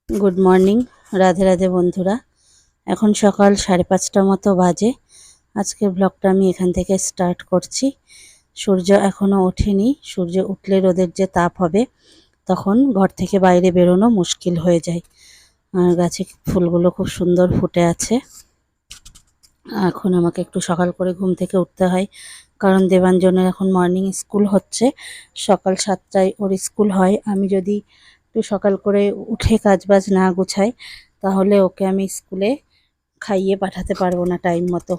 Good morning, Radhe Radhe বন্ধুরা। এখন সকাল 5:30 মতো বাজে। আজকের ব্লগটা আমি এখান থেকে স্টার্ট করছি। সূর্য এখনো ওঠেনি। সূর্য উঠলে রোদের যে তাপ হবে তখন ঘর থেকে বাইরে বেরোনো মুশকিল হয়ে যায়। আর গাছে ফুলগুলো খুব সুন্দর ফুটে আছে। এখন আমাকে একটু সকাল করে ঘুম থেকে উঠতে হয়, কারণ দেবাঞ্জনের এখন মর্নিং স্কুল হচ্ছে। সকাল 7টায় ওর স্কুল হয়। আমি যদি একটু সকাল করে উঠে কাজবাজ না গুছাই তাহলে ওকে আমি স্কুলে খাইয়ে পাঠাতে পারবো না টাইম মতো।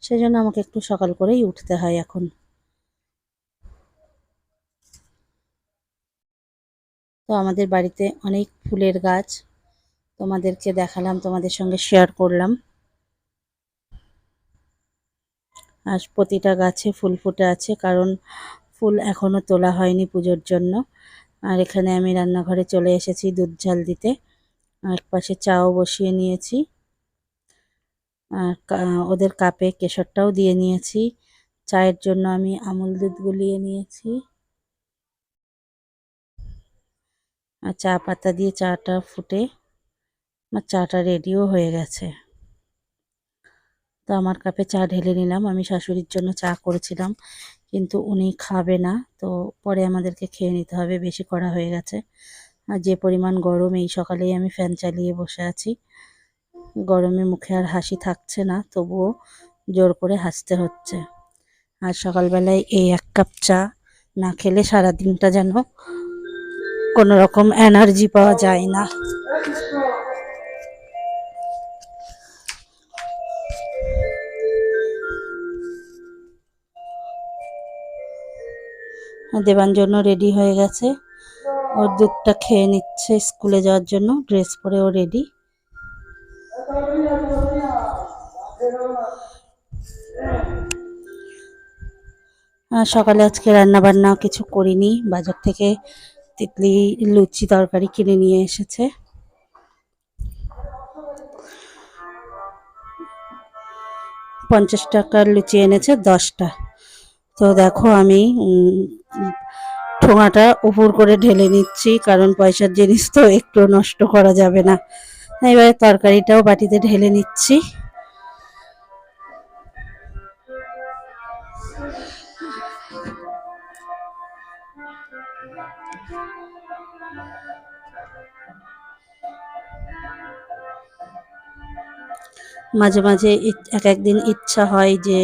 সেজন্য আমাকে একটু সকাল করেই উঠতে হয় এখন। তো আমাদের বাড়িতে অনেক ফুলের গাছ, তোমাদেরকে দেখালাম, তোমাদের সঙ্গে শেয়ার করলাম। আর প্রতিটা গাছে ফুল ফুটে আছে, কারণ ফুল এখনো তোলা হয়নি পুজোর জন্য। আর এখানে আমি রান্নাঘরে চলে এসেছি দুধ জাল দিতে। আর পাশে চাও বসিয়ে নিয়েছি। আর ওদের কাপে কেশরটাও দিয়ে নিয়েছি। চায়ের জন্য আমি আমুল দুধ গুলিয়ে নিয়েছি। আর চা পাতা দিয়ে চাটা ফুটে আমার চাটা রেডিও হয়ে গেছে। তো আমার কাপে চা ঢেলে নিলাম। আমি শাশুড়ির জন্য চা করেছিলাম, কিন্তু উনি খাবে না। তো পরে আমাদেরকে খেয়ে নিতে হবে, বেশি করা হয়ে গেছে। আর যে পরিমাণ গরম, এই সকালেই আমি ফ্যান চালিয়ে বসে আছি। গরমে মুখে আর হাসি থাকছে না, তবুও জোর করে হাসতে হচ্ছে। আর সকালবেলায় এই এক কাপ চা না খেলে সারাদিনটা যেন কোনো রকম এনার্জি পাওয়া যায় না। দেবাঞ্জন রেডি হয়ে গেছে, ওর দুধটা খেয়ে নিচ্ছে স্কুলে যাওয়ার জন্য। ড্রেস পরে ও রেডি। সকালে আজকে রান্না বান্না কিছু করিনি। বাজার থেকে তিতলি লুচি তরকারি কিনে নিয়ে এসেছে। 50 টাকার লুচি এনেছে 10টা। তো দেখো আমি ঠোঙাটা উপর করে ঢেলে নিচ্ছি, কারণ পয়সার জিনিস তো একটু নষ্ট করা যাবে না। এবারে তরকারিটাও বাটিতে ঢেলে নিচ্ছি। মাঝে মাঝে এক একদিন ইচ্ছা হয় যে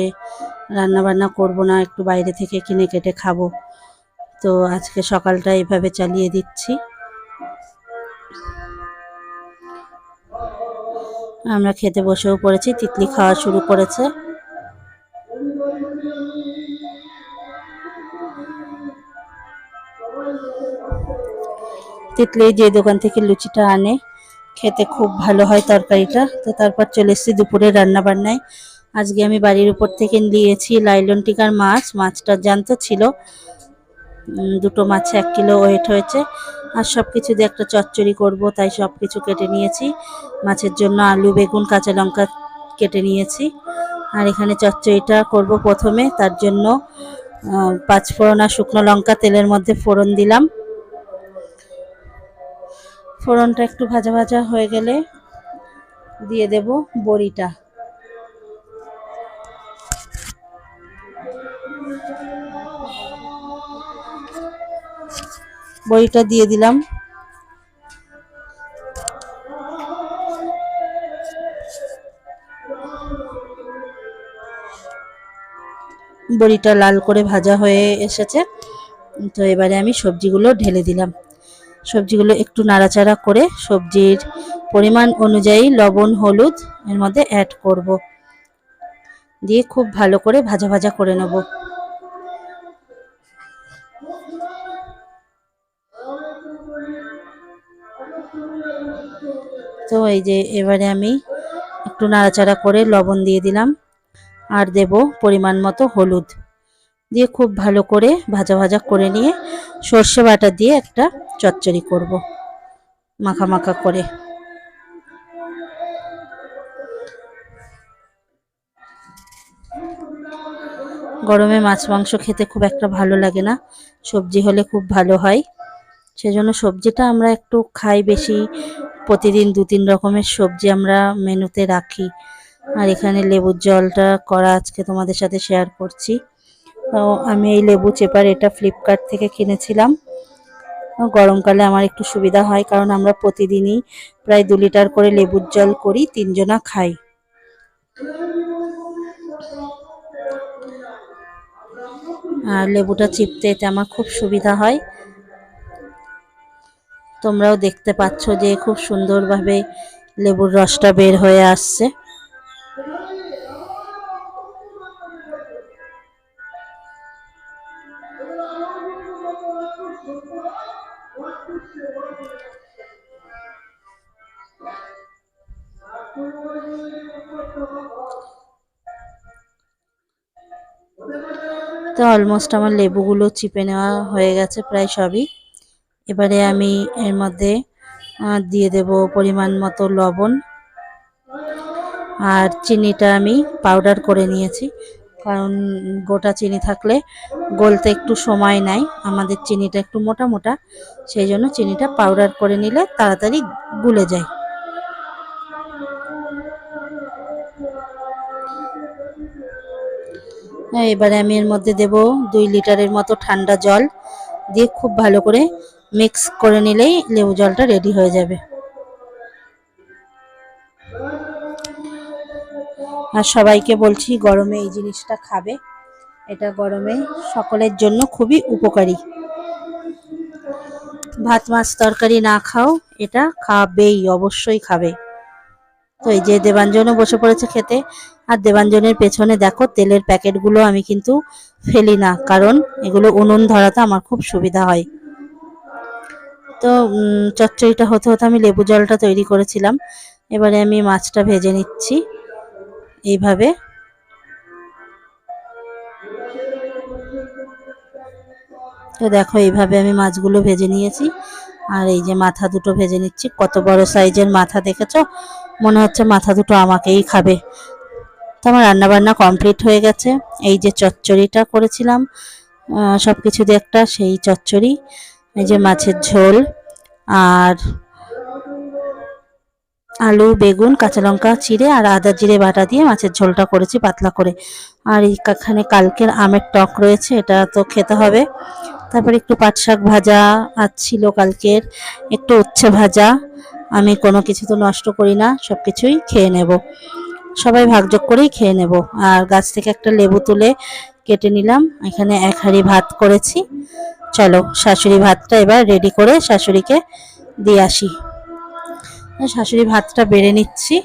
রান্না বান্না করব না, একটু বাইরে থেকে কিনে কেটে খাবো। তো আজকে সকালটা এভাবে চালিয়ে দিচ্ছি। আমরা খেতে বসেও পড়েছি, তিতলি খাওয়া শুরু করেছে। তিতলি যে দোকান থেকে লুচিটা আনে খেতে খুব ভালো হয় তরকারিটা। তো তারপর চলে এসেছি দুপুরে রান্না বান্নায়। আজকে আমি বাড়ির উপর থেকে নিয়েছি লাইলন টিকার মাছ। মাছটা জ্যান্ত ছিল। দুটো মাছে 1 কিলো ওয়েট হয়েছে। আর সব কিছু দিয়ে একটা চচ্চড়ি করব, তাই সব কিছু কেটে নিয়েছি। মাছের জন্য আলু, বেগুন, কাঁচা লঙ্কা কেটে নিয়েছি। আর এখানে চচ্চড়িটা করব প্রথমে, তার জন্য 5 ফোড়ন আর শুকনো লঙ্কা তেলের মধ্যে ফোড়ন দিলাম। ফোড়নটা একটু ভাজা ভাজা হয়ে গেলে দিয়ে দেব বড়িটা। বড়িটা দিয়ে দিলাম। বড়িটা লাল করে ভাজা হয়ে এসেছে। তো এবারে আমি সবজিগুলো ঢেলে দিলাম। সবজিগুলো একটু নাড়াচাড়া করে সবজির পরিমাণ অনুযায়ী লবণ, হলুদ এর মধ্যে অ্যাড করব, দিয়ে খুব ভালো করে ভাজা ভাজা করে নেব। তো এই যে এবারে আমি একটু নাড়াচাড়া করে লবণ দিয়ে দিলাম, আর দেব পরিমাণ মতো হলুদ, দিয়ে খুব ভালো করে ভাজা ভাজা করে নিয়ে সর্ষে বাটা দিয়ে একটা চচ্চড়ি করব মাখা মাখা করে। গরমে মাছ মাংস খেতে খুব একটা ভালো লাগে না, সবজি হলে খুব ভালো হয়। সেজন্য সবজিটা আমরা একটু খাই বেশি, প্রতিদিন 2-3 রকমের সবজি আমরা মেনুতে রাখি। আর এখানে লেবুর জলটা করা আজকে তোমাদের সাথে শেয়ার করছি। তো আমি এই লেবু চেপার এটা ফ্লিপকার্ট থেকে কিনেছিলাম। গরমকালে আমার একটু সুবিধা হয়, কারণ আমরা প্রতিদিনই প্রায় 2 লিটার করে লেবুর জল করি, 3 জনা খাই। আর লেবুটা চিপতে এতে আমার খুব সুবিধা হয়। তোমরাও দেখতে পাচ্ছ যে খুব সুন্দরভাবে লেবুর রসটা বের হয়ে আসছে। তো অলমোস্ট আমার লেবুগুলো চিপে নেওয়া হয়ে গেছে প্রায় সবই। এবারে আমি এর মধ্যে দিয়ে দেব পরিমাণ মতো লবণ। আর চিনিটা আমি পাউডার করে নিয়েছি, কারণ গোটা চিনি থাকলে গলতে একটু সময় নেয়, আমাদের চিনিটা একটু মোটা মোটা, সেই জন্য চিনিটা পাউডার করে নিলে তাড়াতাড়ি গুলে যায়। এবারে আমি এর মধ্যে দেব 2 লিটারের মতো ঠান্ডা জল, দিয়ে খুব ভালো করে মিক্স করে নিলেই লেবু জলটা রেডি হয়ে যাবে। আর সবাইকে বলছি গরমে এই জিনিসটা খাবে, এটা গরমে সকলের জন্য খুবই উপকারী। ভাত মাছ তরকারি না খাও, এটা খাবেই, অবশ্যই খাবে। তো এই যে দেবাঞ্জনও বসে পড়েছে খেতে। আর দেবাঞ্জনের পেছনে দেখো তেলের প্যাকেটগুলো আমি কিন্তু ফেলি না, কারণ এগুলো উনুন ধরাতে আমার খুব সুবিধা হয়। তো চচ্চড়িটা হতে হতে আমি লেবু জলটা তৈরি করেছিলাম। এবারে আমি মাছটা ভেজে নিচ্ছি এইভাবে। তো দেখো এইভাবে আমি মাছগুলো ভেজে নিয়েছি। আর এই যে মাথা দুটো ভেজে নিচ্ছি, কত বড় সাইজের মাথা দেখেছো, মনে হচ্ছে মাথা দুটো আমাকেই খাবে। তো আমার রান্নাবান্না কমপ্লিট হয়ে গেছে। এই যে চচ্চড়িটা করেছিলাম সব কিছু দিয়ে একটা, সেই চচ্চড়ি, এই যে মাছের ঝোল, আর আলু বেগুন কাঁচা লঙ্কা চিড়ে আর আদা জিরে বাটা দিয়ে মাছের ঝোলটা করেছি পাতলা করে। আর এখানে কালকের আমের টক রয়েছে, এটা তো খেতে হবে। তারপর একটু পাট শাক ভাজা আর ছিল কালকের, একটু উচ্ছে ভাজা। আমি কোনো কিছু তো নষ্ট করি না, সব কিছুই খেয়ে নেব, সবাই ভাগযোগ করেই খেয়ে নেব। আর গাছ থেকে একটা লেবু তুলে কেটে নিলাম। এখানে 1 হাঁড়ি ভাত করেছি। চলো শাশুড়ি ভাতটা এবার রেডি করে শাশুড়িকে দিয়ে আসি। শাশুড়ি ভাতটা বেড়ে নিচ্ছি।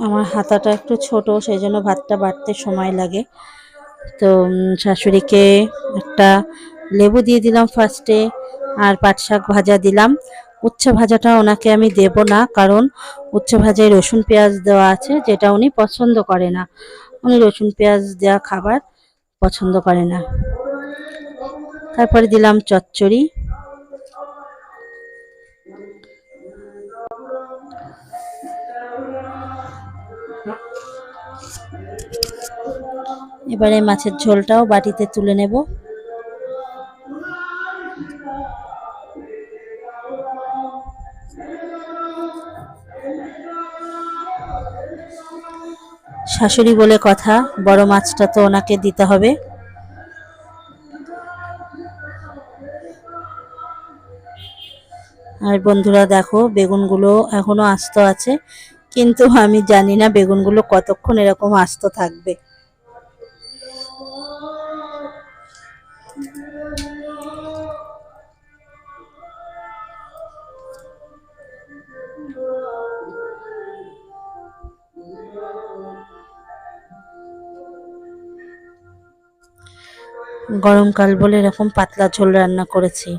আমার হাতাটা একটু ছোট, সেই জন্য ভাতটা বাড়তে সময় লাগে। তো শাশুড়িকে একটা লেবু দিয়ে দিলাম ফার্স্টে, আর পাট শাক ভাজা দিলাম। উচ্ছে ভাজাটা ওনাকে আমি দেব না, কারণ উচ্ছে ভাজায় রসুন পেঁয়াজ দেওয়া আছে, যেটা উনি পছন্দ করে না। উনি রসুন পেঁয়াজ দেওয়া খাবার পছন্দ করে না। তারপরে দিলাম চচ্চড়ি। এবারে মাছের ঝোলটাও বাটিতে তুলে নেব। শাশুড়ি বলে কথা, বড় মাছটা তো ওনাকে দিতে হবে। আর বন্ধুরা দেখো বেগুনগুলো এখনো আস্ত আছে, কিন্তু আমি জানি না বেগুনগুলো কতক্ষণ এরকম আস্ত থাকবে। গরমকাল বলে এরকম পাতলা ঝোল রান্না করেছি।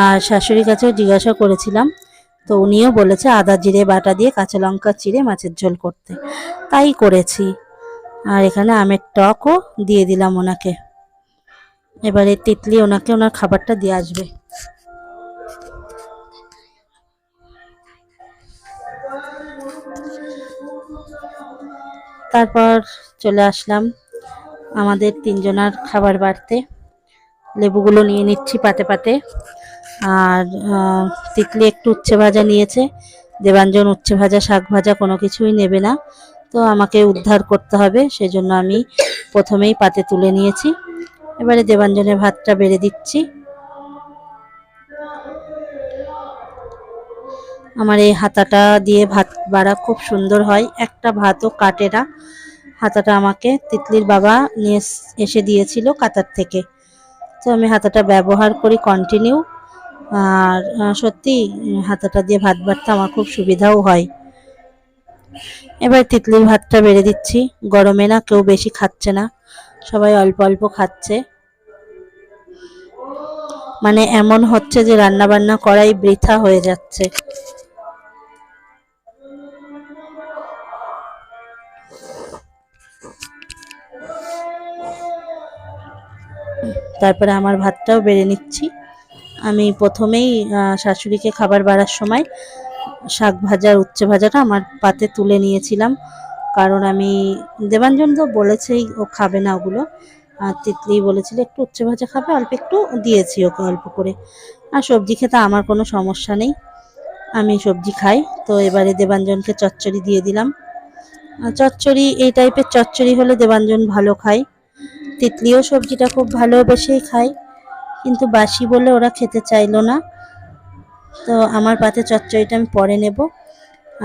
আর শাশুড়ির কাছেও জিজ্ঞাসা করেছিলাম, তো উনিও বলেছে আদা জিরে বাটা দিয়ে কাঁচা লঙ্কা চিড়ে মাছের ঝোল করতে, তাই করেছি। আর এখানে আমের টকও দিয়ে দিলাম ওনাকে। এবারে তিতলি ওনাকে ওনার খাবারটা দিয়ে আসবে। তারপর চলে আসলাম আমাদের তিনজনার খাবার বাড়তে। লেবুগুলো নিয়ে নিচ্ছি পাতে পাতে। আর তিতলি একটু উচ্ছে ভাজা নিয়েছে, দেবাঞ্জন উচ্ছে ভাজা শাক ভাজা কোনো কিছুই নেবে না, তো আমাকে উদ্ধার করতে হবে, সেজন্য আমি প্রথমেই পাতে তুলে নিয়েছি। এবারে দেবাঞ্জনের ভাতটা বেড়ে দিচ্ছি। আমার এই হাতাটা দিয়ে ভাত বাড়া খুব সুন্দর হয়, একটা ভাতও কাটে না। হাতাটা আমাকে তিতলির বাবা নিয়ে এসে দিয়েছিল কাতার থেকে, তো আমি হাতাটা ব্যবহার করি কন্টিনিউ। আর সত্যি হাতাটা দিয়ে ভাত বাড়তে আমার খুব সুবিধাও হয়। এবার তিতলির ভাতটা বেড়ে দিচ্ছি। গরমে না কেউ বেশি খাচ্ছে না, সবাই অল্প অল্প খাচ্ছে। মানে এমন হচ্ছে যে রান্না বান্না করাই বৃথা হয়ে যাচ্ছে। তারপরে আমার ভাতটাও বেড়ে নিচ্ছি। আমি প্রথমেই শাশুড়িকে খাবার বাড়ার সময় শাক ভাজা উচ্ছে ভাজাটা আমার পাতে তুলে নিয়েছিলাম, কারণ আমি দেবাঞ্জন তো বলেছেই ও খাবে না ওগুলো, আর তিতলি বলেছিল একটু উচ্ছে ভাজা খাবে, অল্প একটু দিয়েছি ওকে অল্প করে। আর সবজি খেতে আমার কোনো সমস্যা নেই, আমি সবজি খাই। তো এবারে দেবাঞ্জনকে চচ্চড়ি দিয়ে দিলাম। চচ্চড়ি এই টাইপের চচ্চড়ি হলে দেবাঞ্জন ভালো খায়। তিতলিও সবজিটা খুব ভালোবেসেই খায়, কিন্তু বাসি বলে ওরা খেতে চাইলো না। তো আমার পাতে চচ্চড়িটা আমি পরে নেব।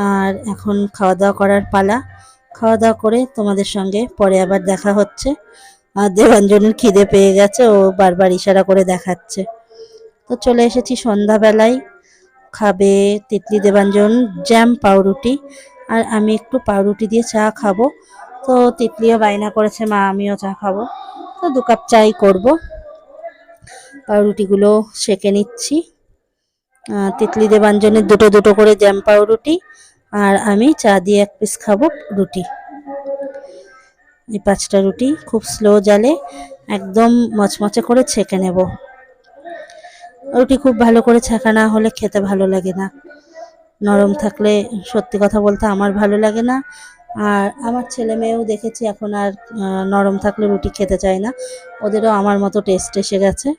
আর এখন খাওয়া দাওয়া করার পালা। খাওয়া দাওয়া করে তোমাদের সঙ্গে পরে আবার দেখা হচ্ছে। আর দেবাঞ্জনের খিদে পেয়ে গেছে, ও বারবার ইশারা করে দেখাচ্ছে। তো চলে এসেছি সন্ধ্যাবেলায়। খাবে তিতলি দেবাঞ্জন জ্যাম পাউরুটি, আর আমি একটু পাউরুটি দিয়ে চা খাবো। তো তিতলিও বায়না করেছে মা আমিও চা খাবো, তো 2 কাপ চাই করব। পাউরুটিগুলো সেঁকে নিচ্ছি। তিতলি দেবাঞ্জনের দুটো দুটো করে জ্যাম পাউরুটি, আর আমি চা দিয়ে 1 পিস খাবো রুটি। এই 5টা রুটি খুব স্লো জালে একদম মচমচে করে ছেঁকে নেব। রুটি খুব ভালো করে ছেঁকা না হলে খেতে ভালো লাগে না, নরম থাকলে সত্যি কথা বলতে আমার ভালো লাগে না। আর আমার ছেলে মেয়েও দেখেছি এখন আর নরম থাকলে রুটি খেতে চায় না, ওদেরও আমার মতো টেস্ট এসে গেছে।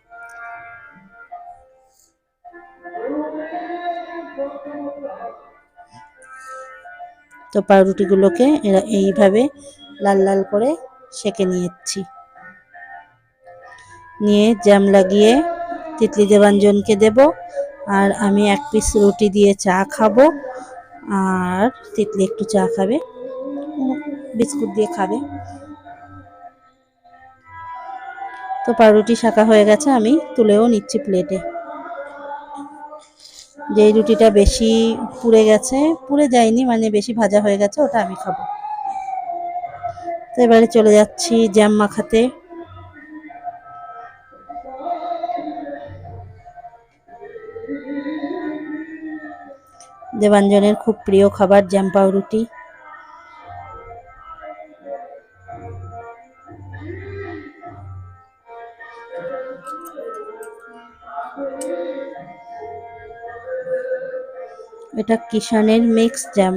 তো পাউরুটিগুলোকে এইভাবে লাল লাল করে সেঁকে নিয়েছি। নিয়ে জ্যাম লাগিয়ে তিতলি দেবাঞ্জনকে দেব, আর আমি 1 পিস রুটি দিয়ে চা খাবো। আর তিতলি একটু চা খাবে, বিস্কুট দিয়ে খাবে। তো পাউরুটি শাকা হয়ে গেছে, আমি তুলেও নিচ্ছি প্লেটে। যেই রুটিটা বেশি পুড়ে গেছে, পুড়ে যায়নি মানে বেশি ভাজা হয়ে গেছে, ওটা আমি খাবো। তো এবারে চলে যাচ্ছি জ্যাম মাখাতে। দেবাঞ্জনের খুব প্রিয় খাবার জ্যাম পাউরুটি। এটা কিষানের মিক্স জ্যাম।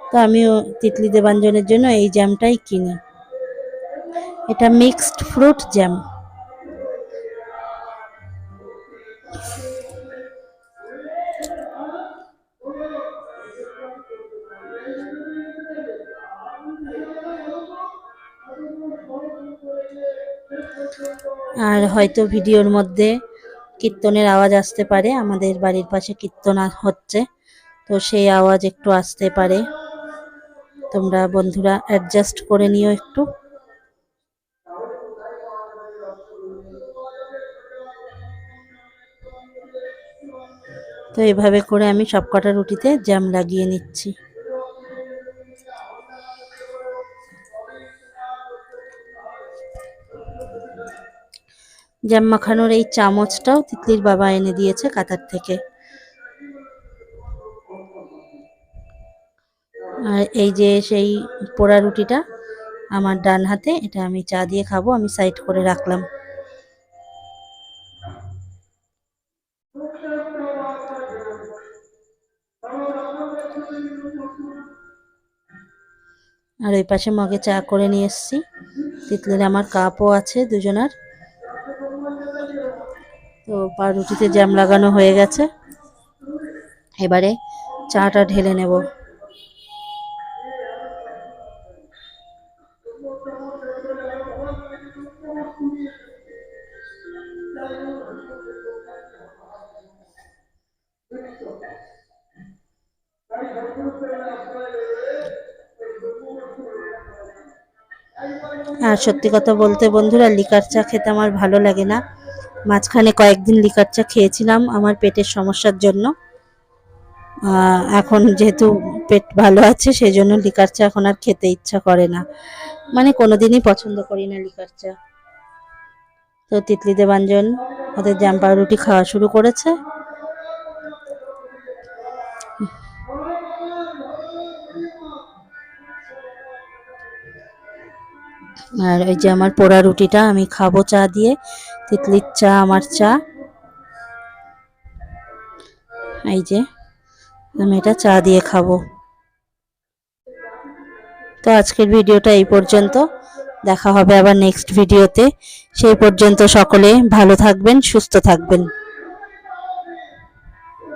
তো আমিও তিতলি দেবাঞ্জনের জন্য এই জ্যামটাই কিনি। এটা মিক্সড ফ্রুট জ্যাম। আর হয়তো ভিডিওর মধ্যে কীর্তনের আওয়াজ আসতে পারে, আমাদের বাড়ির পাশে কীর্তন হচ্ছে, তো সেই আওয়াজ একটু আসতে পারে, তোমরা বন্ধুরা অ্যাডজাস্ট করে নিও একটু। তো এভাবে করে আমি সবকটা রুটিতে জ্যাম লাগিয়ে নিচ্ছি। জ্যাম মাখানোর এই চামচটাও তিতলির বাবা এনে দিয়েছে কাতার থেকে। আর এই যে সেই পোড়া রুটিটা আমার ডান হাতে, এটা আমি চা দিয়ে খাবো, আমি সাইড করে রাখলাম। আর ওই পাশে মগে চা করে নিয়ে এসেছি। তিতলির আমার কাপও আছে দুজনার। তো পাউরুটিতে জ্যাম লাগানো হয়ে গেছে, এবারে চাটা ঢেলে নেব। আর সত্যি কথা বলতে বন্ধুরা, লিকার চা খেতে আমার ভালো লাগে না। মাঝখানে কয়েকদিন লিকার চা খেয়েছিলাম আমার পেটের সমস্যার জন্য। এখন যেহেতু পেট ভালো আছে সেই জন্য লিকার চা এখন আর খেতে ইচ্ছা করে না, মানে কোনোদিনই পছন্দ করি না লিকার চা। তো তিতলি দেবাঞ্জন ওদের জ্যাম পাউরুটি খাওয়া শুরু করেছে। আর ওই যে আমার পোড়া রুটিটা আমি খাবো চা দিয়ে। তিতলির চা, আমার চা, এই যে আমি এটা চা দিয়ে খাবো। তো আজকের ভিডিওটা এই পর্যন্ত, দেখা হবে আবার নেক্সট ভিডিওতে। সেই পর্যন্ত সকলে ভালো থাকবেন, সুস্থ থাকবেন।